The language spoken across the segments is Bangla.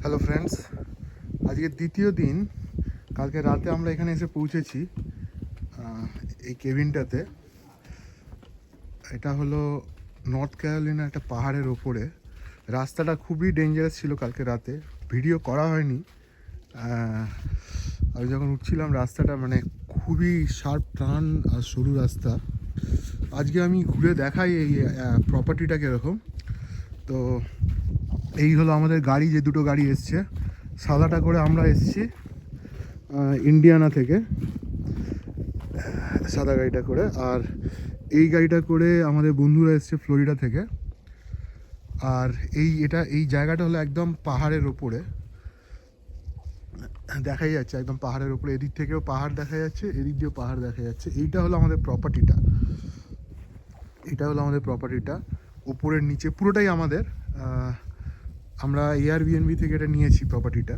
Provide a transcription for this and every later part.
হ্যালো ফ্রেন্ডস, আজকে দ্বিতীয় দিন। কালকে রাতে আমরা এখানে এসে পৌঁছেছি এই কেবিনটাতে। এটা হলো নর্থ ক্যারোলিনা একটা পাহাড়ের ওপরে। রাস্তাটা খুবই ডেঞ্জারাস ছিল কালকে রাতে, ভিডিও করা হয়নি। আমি যখন উঠছিলাম রাস্তাটা মানে খুবই শার্প টার্ন আর সরু রাস্তা। আজকে আমি ঘুরে দেখাই এই প্রপার্টিটা কীরকম। তো এই হলো আমাদের গাড়ি, যে দুটো গাড়ি এসছে। সাদাটা করে আমরা এসছি ইন্ডিয়ানা থেকে, সাদা গাড়িটা করে। আর এই গাড়িটা করে আমাদের বন্ধুরা এসছে ফ্লোরিডা থেকে। আর এই জায়গাটা হলো একদম পাহাড়ের ওপরে, দেখাই যাচ্ছে একদম পাহাড়ের ওপরে। এদিক থেকেও পাহাড় দেখা যাচ্ছে, এদিক দিয়েও পাহাড় দেখা যাচ্ছে। এইটা হলো আমাদের প্রপার্টিটা, উপরের নিচে পুরোটাই আমাদের। আমরা এয়ারবিএনবি থেকে এটা নিয়েছি প্রপার্টিটা।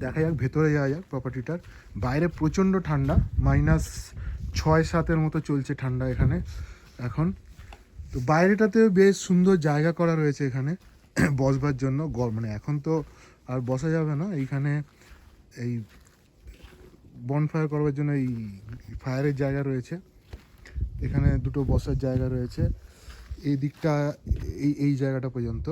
দেখা যাক, ভেতরে যাওয়া যাক প্রপার্টিটার। বাইরে প্রচণ্ড ঠান্ডা, -6-7 মতো চলছে ঠান্ডা এখানে এখন। তো বাইরেটাতে বেশ সুন্দর জায়গা করা রয়েছে এখানে বসবার জন্য। মানে এখন তো আর বসা যাবে না এইখানে। এই বনফায়ার করবার জন্য এই ফায়ারের জায়গা রয়েছে এখানে, দুটো বসার জায়গা রয়েছে এই দিকটা, এই জায়গাটা পর্যন্ত।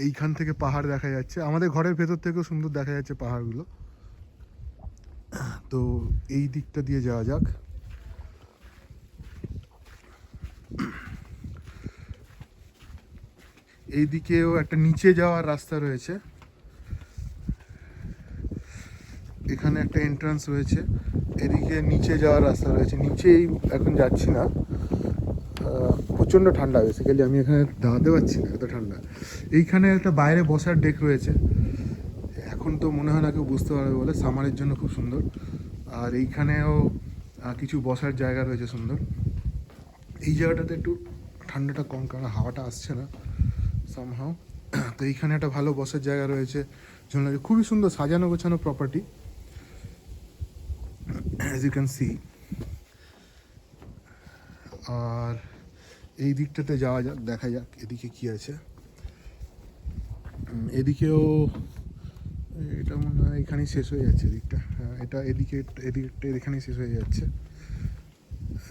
এইখান থেকে পাহাড় দেখা যাচ্ছে, আমাদের ঘরের ভেতর থেকেও সুন্দর দেখা যাচ্ছে পাহাড়গুলো। তো এই দিকটা দিয়ে যাওয়া যাক। এই দিকেও একটা নিচে যাওয়ার রাস্তা রয়েছে, এখানে একটা এন্ট্রান্স রয়েছে। এদিকে নিচে যাওয়ার রাস্তা রয়েছে, নিচেই এখন যাচ্ছি না। প্রচণ্ড ঠান্ডা, বেসিক্যালি আমি এখানে দাঁড়াতে পারছি না, এত ঠান্ডা। এইখানে একটা বাইরে বসার ডেক রয়েছে, এখন তো মনে হয় না কেউ বুঝতে পারবে বলে, সামারের জন্য খুব সুন্দর। আর এইখানেও কিছু বসার জায়গা রয়েছে সুন্দর। এই জায়গাটাতে একটু ঠান্ডাটা কম, কারণ হাওয়াটা আসছে না সামহাও। তো এইখানে একটা ভালো বসার জায়গা রয়েছে, জন্য খুবই সুন্দর সাজানো গোছানো property, as you can see. আর এই দিকটাতে যাওয়া যাক, দেখা যাক এদিকে কি আছে। এদিকেও এটা মনে হয় এখানেই শেষ হয়ে যাচ্ছে এদিকটা। হ্যাঁ, এটা এদিকটা এখানেই শেষ হয়ে যাচ্ছে।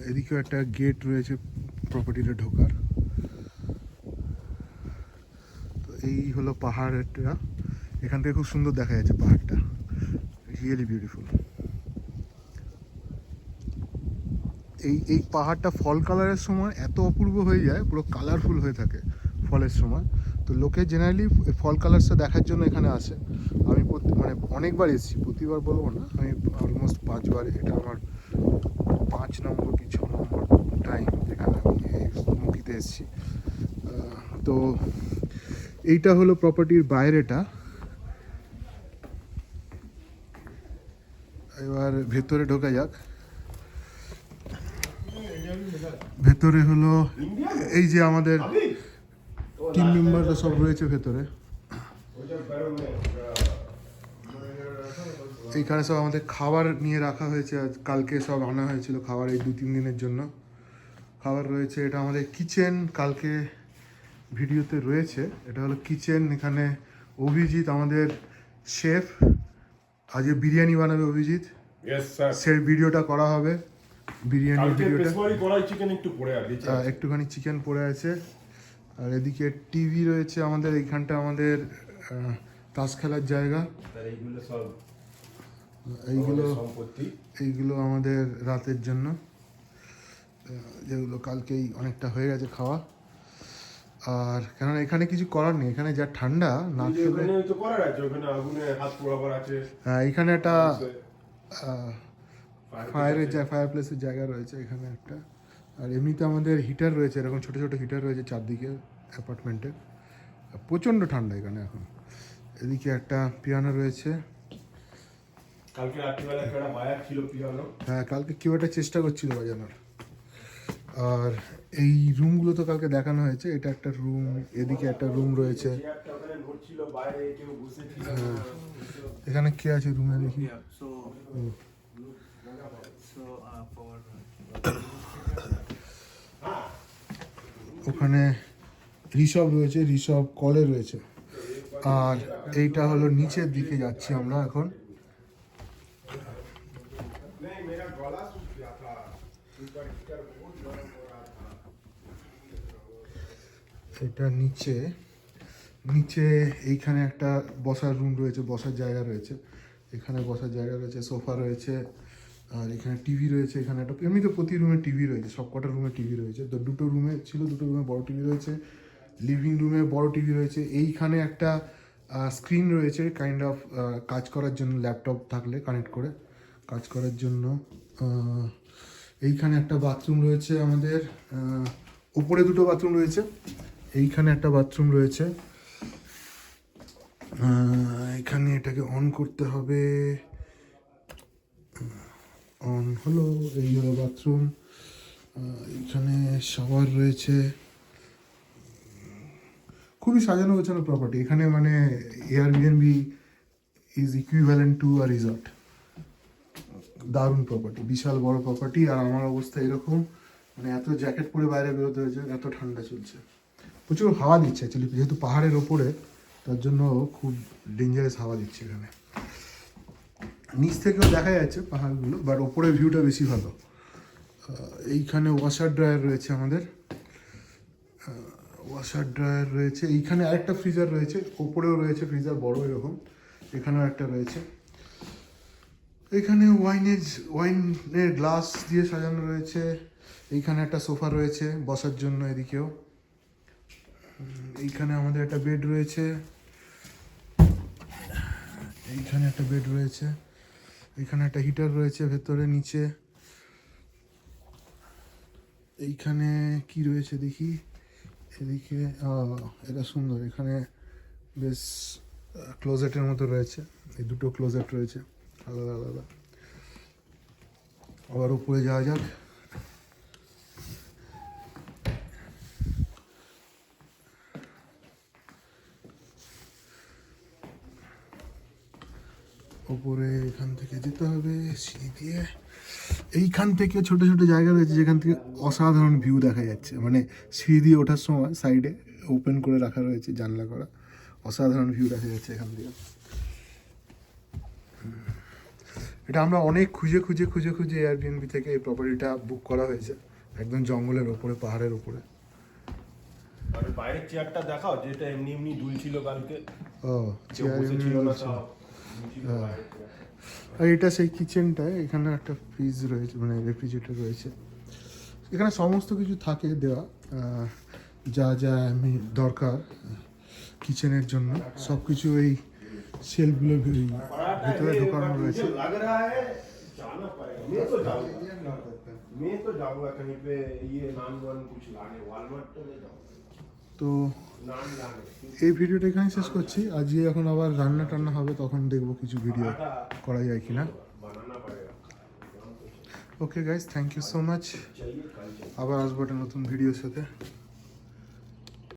এদিকেও একটা গেট রয়েছে প্রপার্টিতে ঢোকার। তো এই হলো পাহাড়টা, এখান থেকে খুব সুন্দর দেখা যাচ্ছে পাহাড়টা, রিয়েলি বিউটিফুল। এই পাহাড়টা ফল কালারের সময় এত অপূর্ব হয়ে যায়, পুরো কালারফুল হয়ে থাকে ফলের সময়। তো লোকে জেনারেলি ফল কালার্সটা দেখার জন্য এখানে আসে। আমি মানে অনেকবার এসেছি, প্রতিবার বলবো না, আমি অলমোস্ট 5বার। এটা আমার 5 নম্বর কি 6 নম্বর টাইম যেখানে আমি এই মুখিতে এসেছি। তো এইটা হলো প্রপার্টির বাইরেটা। এবার ভেতরে ঢোকা যাক। ভেতরে হলো এই যে আমাদের টিম মেম্বাররা সব রয়েছে ভেতরে। এইখানে সব আমাদের খাবার নিয়ে রাখা হয়েছে, কালকে সব আনা হয়েছিল খাবার, এই 2-3 দিনের জন্য খাবার রয়েছে। এটা আমাদের কিচেন, কালকে ভিডিওতে রয়েছে। এটা হলো কিচেন, এখানে অভিজিৎ আমাদের শেফ, আজকে বিরিয়ানি বানাবে অভিজিৎ। সেই ভিডিওটা করা হবে, বিরিয়ানির ভিডিওটা। একটুখানি চিকেন পড়ে আছে। আর এদিকে টিভি রয়েছে আমাদের, এইখানটা আমাদের তাস খেলার জায়গা। এইগুলো আমাদের রাতের জন্য, যেগুলো কালকেই অনেকটা হয়ে গেছে খাওয়া। আর কেননা এখানে কিছু করার নেই, এখানে যা ঠান্ডা না খেলে। হ্যাঁ, এখানে একটা ফায়ার প্লেসের জায়গা রয়েছে এখানে একটা। আর এমনিতে আমাদের হিটার রয়েছে, এরকম ছোটো ছোটো হিটার রয়েছে চারদিকে অ্যাপার্টমেন্টে। প্রচণ্ড ঠান্ডা এখানে এখন। এদিকে একটা পিয়ানো রয়েছে, কালকে রাত্রিবেলা একটা বাজার ছিল পিয়ানো। হ্যাঁ, কালকে কেউ একটা চেষ্টা করছিল বাজানোর। আর এই রুমগুলো তো কালকে দেখানো হয়েছে, এটা একটা রুম, এদিকে একটা রুম রয়েছে। হ্যাঁ, এখানে কে আছে রুমে দেখি। ওখানে ঋষভ রয়েছে, ঋষভ কলে রয়েছে। আর এইটা হলো নিচের দিকে যাচ্ছি আমরা এখন। এটা নিচে নিচে এইখানে একটা বসার রুম রয়েছে, বসার জায়গা রয়েছে, এখানে বসার জায়গা রয়েছে, সোফা রয়েছে, আর এখানে টিভি রয়েছে। এখানে একটা এমনি তো প্রতি রুমে টিভি রয়েছে, সব কটা রুমে টিভি রয়েছে। তো দুটো রুমে ছিল, দুটো রুমে বড় টিভি রয়েছে, লিভিং রুমে বড় টিভি রয়েছে। এইখানে একটা স্ক্রিন রয়েছে কাইন্ড অফ কাজ করার জন্য, ল্যাপটপ থাকলে কানেক্ট করে কাজ করার জন্য। এইখানে একটা বাথরুম রয়েছে আমাদের, ওপরে দুটো বাথরুম রয়েছে, এইখানে একটা বাথরুম রয়েছে। এখানে এটাকে অন করতে হবে, অন হলো। এই হলো বাথরুম। এখানে শাওয়ার রয়েছে। খুবই সাজানো গোছানো প্রপার্টি। এখানে মানে Airbnb is equivalent to a resort. দারুণ প্রপার্টি, বিশাল বড় প্রপার্টি। আর আমার অবস্থা এরকম, মানে এত জ্যাকেট পরে বাইরে বেরোতে হয়েছে, এত ঠান্ডা চলছে। প্রচুর হাওয়া দিচ্ছে অ্যাকচুয়ালি, যেহেতু পাহাড়ের ওপরে, তার জন্য খুব ডেঞ্জারাস হাওয়া দিচ্ছে এখানে। নিচ থেকেও দেখা যাচ্ছে পাহাড়গুলো, বাট ওপরে ভিউটা বেশি ভালো। এইখানে ওয়াশার ড্রায়ার রয়েছে আমাদের, ওয়াশার ড্রায়ার রয়েছে। এইখানে আরেকটা ফ্রিজার রয়েছে, ওপরেও রয়েছে ফ্রিজার বড় এরকম, এখানেও একটা রয়েছে। এখানে ওয়াইনের গ্লাস দিয়ে সাজানো রয়েছে। এইখানে একটা সোফা রয়েছে বসার জন্য, এদিকেও। এইখানে আমাদের একটা বেড রয়েছে, এইখানে একটা বেড রয়েছে, এইখানে একটা হিটার রয়েছে ভেতরে, নিচে। এইখানে কি রয়েছে দেখি, এদিকে এটা সুন্দর। এখানে বেশ ক্লোজেটের মতো রয়েছে, এই দুটো ক্লোজেট রয়েছে আলাদা আলাদা। আবার উপরে যাওয়া যাক। ওপরে এখান থেকে যেতে হবে সিঁড়ি দিয়ে। এইখান থেকে ছোট ছোট জায়গা রয়েছে যেখান থেকে অসাধারণ ভিউ দেখা যাচ্ছে। মানে সিঁড়ি দিয়ে ওঠার সময় সাইডে ওপেন করে রাখা রয়েছে, জানলা করা, অসাধারণ ভিউ দেখা যাচ্ছে এখান থেকে। এটা আমরা অনেক খুঁজে খুঁজে খুঁজে খুঁজে এয়ারবিএনবি থেকে এই প্রপার্টিটা বুক করা হয়েছে, একদম জঙ্গলের ওপরে, পাহাড়ের ওপরে। আর বাইরের চেয়ারটা দেখাও, যেটা এমনি এমনি দুলছিল কালকে। ও, কেউ বসেছিল না, তাও দুলছিল বাইরের চেয়ার। আর এটা সেই কিচেনটায়, এখানে একটা ফ্রিজ রয়েছে, মানে রেফ্রিজারেটর রয়েছে। এখানে সমস্ত কিছু থাকে দেওয়া, যা যা আমি দরকার কিচেনের জন্য, সব কিছু এই শেলফগুলোর ভিতরে ঢোকানো রয়েছে। लग रहा है जाना पड़ेगा, मैं तो जाऊंगा कहीं पे, ये नान वान कुछ लाने, वालमार्ट तो नहीं जाऊंगा তো नान लाने। এই ভিডিওটা এখানে শেষ করছি। আজকে যখন আবার রান্না টান্না হবে তখন দেখবো কিছু ভিডিও করা যায় কিনা। बनाना पड़ेगा। Okay guys, thank you so much. चाहिए कल चाहिए। আবার আসবো একটা নতুন ভিডিওর সাথে।